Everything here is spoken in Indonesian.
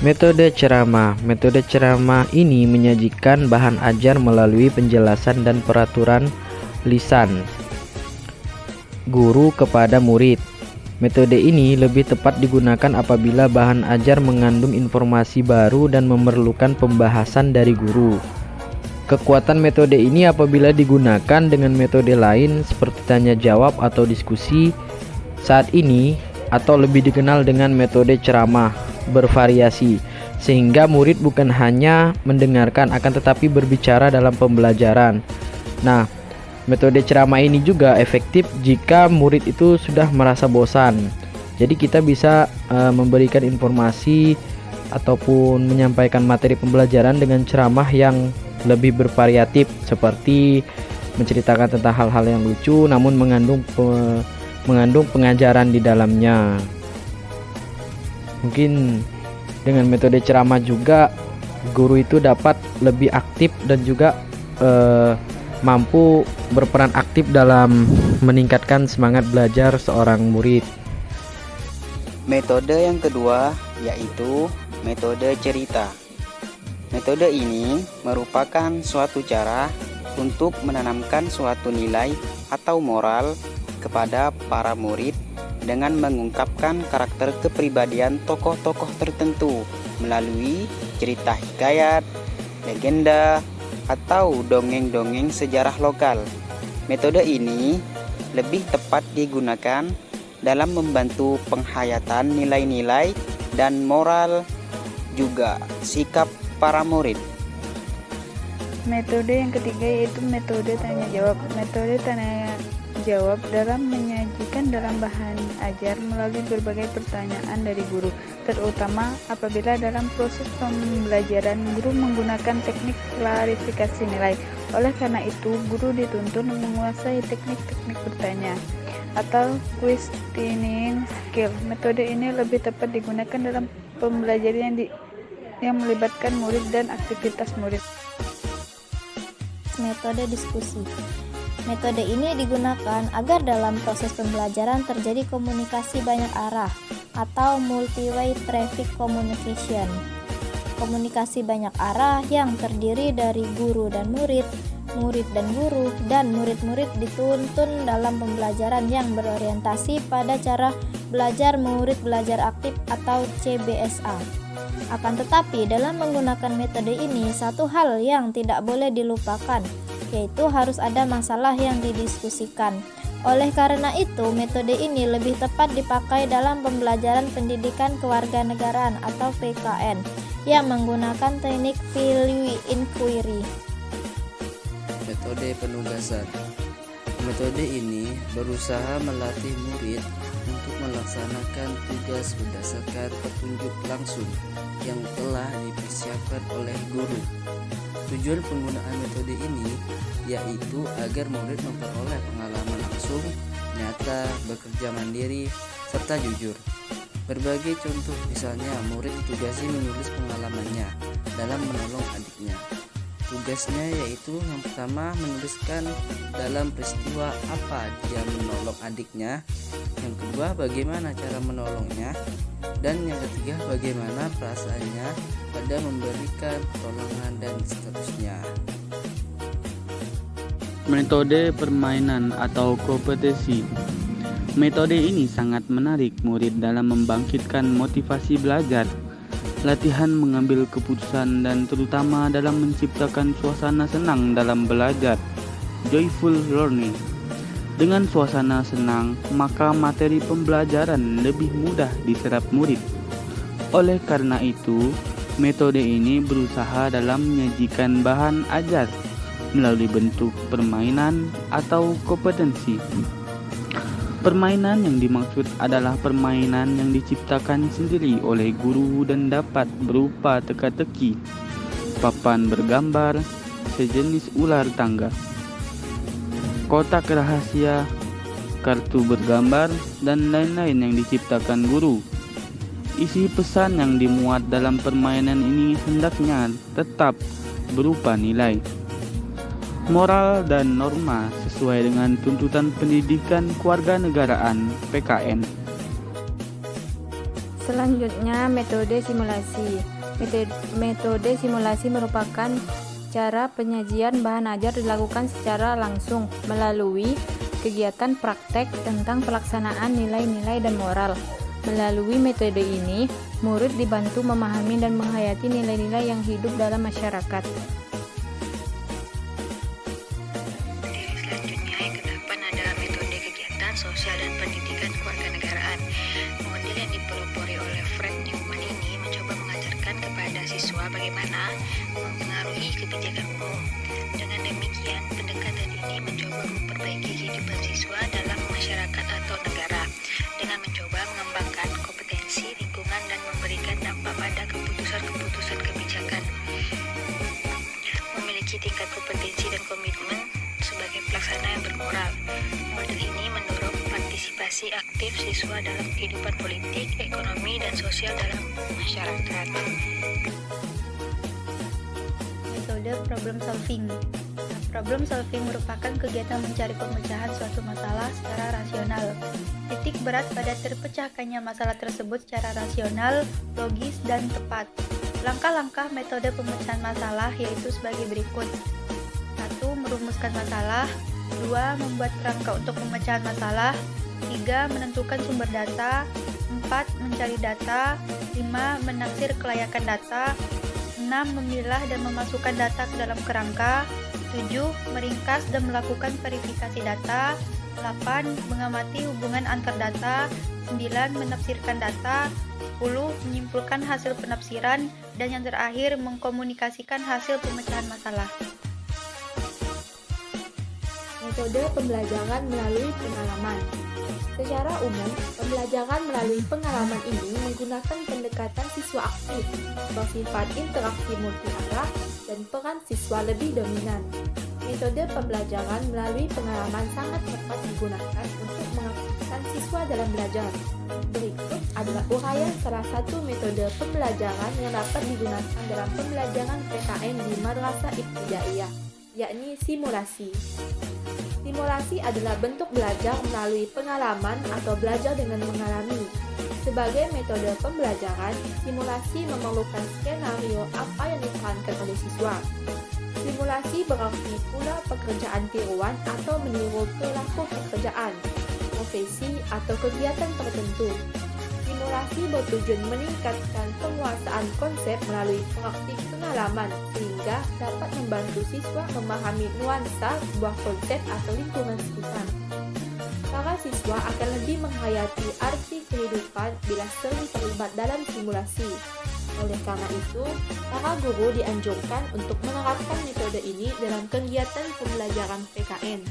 Metode ceramah. Metode ceramah ini menyajikan bahan ajar melalui penjelasan dan peraturan lisan guru kepada murid. Metode ini lebih tepat digunakan apabila bahan ajar mengandung informasi baru dan memerlukan pembahasan dari guru. Kekuatan metode ini apabila digunakan dengan metode lain seperti tanya jawab atau diskusi. Saat ini atau lebih dikenal dengan metode ceramah bervariasi, sehingga murid bukan hanya mendengarkan akan tetapi berbicara dalam pembelajaran. Nah, metode ceramah ini juga efektif jika murid itu sudah merasa bosan. Jadi kita bisa memberikan informasi ataupun menyampaikan materi pembelajaran dengan ceramah yang lebih bervariatif, seperti menceritakan tentang hal-hal yang lucu namun mengandung pengajaran di dalamnya. Mungkin dengan metode ceramah juga guru itu dapat lebih aktif dan juga mampu berperan aktif dalam meningkatkan semangat belajar seorang murid. Metode yang kedua yaitu metode cerita. Metode ini merupakan suatu cara untuk menanamkan suatu nilai atau moral kepada para murid dengan mengungkapkan karakter kepribadian tokoh-tokoh tertentu melalui cerita hikayat, legenda, atau dongeng-dongeng sejarah lokal. Metode ini lebih tepat digunakan dalam membantu penghayatan nilai-nilai dan moral juga sikap para murid. Metode yang ketiga yaitu metode tanya jawab. Metode tanya jawab dalam menyajikan dalam bahan ajar melalui berbagai pertanyaan dari guru, terutama apabila dalam proses pembelajaran guru menggunakan teknik klarifikasi nilai. Oleh karena itu, guru dituntut menguasai teknik-teknik bertanya atau questioning skill. Metode ini lebih tepat digunakan dalam pembelajaran yang melibatkan murid dan aktivitas murid. Metode diskusi. Metode ini digunakan agar dalam proses pembelajaran terjadi komunikasi banyak arah atau multi-way traffic communication. Komunikasi banyak arah yang terdiri dari guru dan murid, murid dan guru, dan murid-murid dituntun dalam pembelajaran yang berorientasi pada cara belajar murid belajar aktif atau CBSA. Akan tetapi dalam menggunakan metode ini, satu hal yang tidak boleh dilupakan, yaitu harus ada masalah yang didiskusikan. Oleh karena itu, metode ini lebih tepat dipakai dalam pembelajaran pendidikan kewarganegaraan atau PKN yang menggunakan teknik value inquiry. Metode penugasan. Metode ini berusaha melatih murid untuk melaksanakan tugas berdasarkan petunjuk langsung yang telah dipersiapkan oleh guru. Tujuan penggunaan metode ini yaitu agar murid memperoleh pengalaman langsung, nyata, bekerja mandiri, serta jujur. Berbagai contoh, misalnya murid ditugasi menulis pengalamannya dalam menolong adiknya. Tugasnya yaitu yang pertama menuliskan dalam peristiwa apa dia menolong adiknya, yang kedua bagaimana cara menolongnya, dan yang ketiga bagaimana perasaannya pada memberikan pertolongan dan seterusnya. Metode permainan atau kompetisi. Metode ini sangat menarik murid dalam membangkitkan motivasi belajar, latihan mengambil keputusan, dan terutama dalam menciptakan suasana senang dalam belajar, joyful learning. Dengan suasana senang, maka materi pembelajaran lebih mudah diserap murid. Oleh karena itu, metode ini berusaha dalam menyajikan bahan ajar melalui bentuk permainan atau kompetensi. Permainan yang dimaksud adalah permainan yang diciptakan sendiri oleh guru dan dapat berupa teka-teki, papan bergambar, sejenis ular tangga, kotak rahasia, kartu bergambar, dan lain-lain yang diciptakan guru. Isi pesan yang dimuat dalam permainan ini hendaknya tetap berupa nilai, moral, dan norma sesuai dengan tuntutan pendidikan kewarganegaraan PKN. Selanjutnya, metode simulasi. Metode simulasi merupakan cara penyajian bahan ajar dilakukan secara langsung melalui kegiatan praktek tentang pelaksanaan nilai-nilai dan moral. Melalui metode ini, murid dibantu memahami dan menghayati nilai-nilai yang hidup dalam masyarakat. Selanjutnya, yang ke-8 adalah metode kegiatan sosial dan pendidikan kewarganegaraan. Model yang dipelopori oleh Fred Newman ini mencoba mengajarkan kepada siswa bagaimana mempengaruhi kebijakan umum. Dengan demikian, pendekatan ini mencoba memperbaiki kehidupan siswa dalam masyarakat atau negara dengan mencoba mengembangkan kompetensi lingkungan dan memberikan dampak pada keputusan-keputusan kebijakan. Memiliki tingkat kompetensi dan komitmen sebagai pelaksana yang bermoral. Model ini mendorong partisipasi aktif siswa dalam kehidupan politik, ekonomi, dan sosial dalam masyarakat. Metode problem solving. Problem solving merupakan kegiatan mencari pemecahan suatu masalah secara rasional. Titik berat pada terpecahkannya masalah tersebut secara rasional, logis, dan tepat. Langkah-langkah metode pemecahan masalah yaitu sebagai berikut. 1. Merumuskan masalah. 2. Membuat kerangka untuk pemecahan masalah. 3. Menentukan sumber data. 4. Mencari data. 5. Menaksir kelayakan data. 6. Memilah dan memasukkan data ke dalam kerangka. 7. Meringkas dan melakukan verifikasi data. 8. Mengamati hubungan antar data. 9. Menafsirkan data. 10. Menyimpulkan hasil penafsiran. Dan yang terakhir, mengkomunikasikan hasil pemecahan masalah. Metode pembelajaran melalui pengalaman. Secara umum, pembelajaran melalui pengalaman ini menggunakan pendekatan siswa aktif, bersifat interaksi multi-arah, dan peran siswa lebih dominan. Metode pembelajaran melalui pengalaman sangat tepat digunakan untuk mengaktifkan siswa dalam belajar. Berikut adalah uraian salah satu metode pembelajaran yang dapat digunakan dalam pembelajaran PKN di Madrasah Ibtidaiyah, yakni simulasi. Simulasi adalah bentuk belajar melalui pengalaman atau belajar dengan mengalami. Sebagai metode pembelajaran, simulasi memerlukan skenario apa yang diperankan oleh siswa. Simulasi berarti pula pekerjaan tiruan atau meniru perilaku pekerjaan, profesi, atau kegiatan tertentu. Simulasi bertujuan meningkatkan penguasaan konsep melalui praktik pengalaman sehingga dapat membantu siswa memahami nuansa sebuah konsep atau lingkungan sekitar. Para siswa akan lebih menghayati arti kehidupan bila sering terlibat dalam simulasi. Oleh karena itu, para guru dianjurkan untuk menerapkan metode ini dalam kegiatan pembelajaran PKN.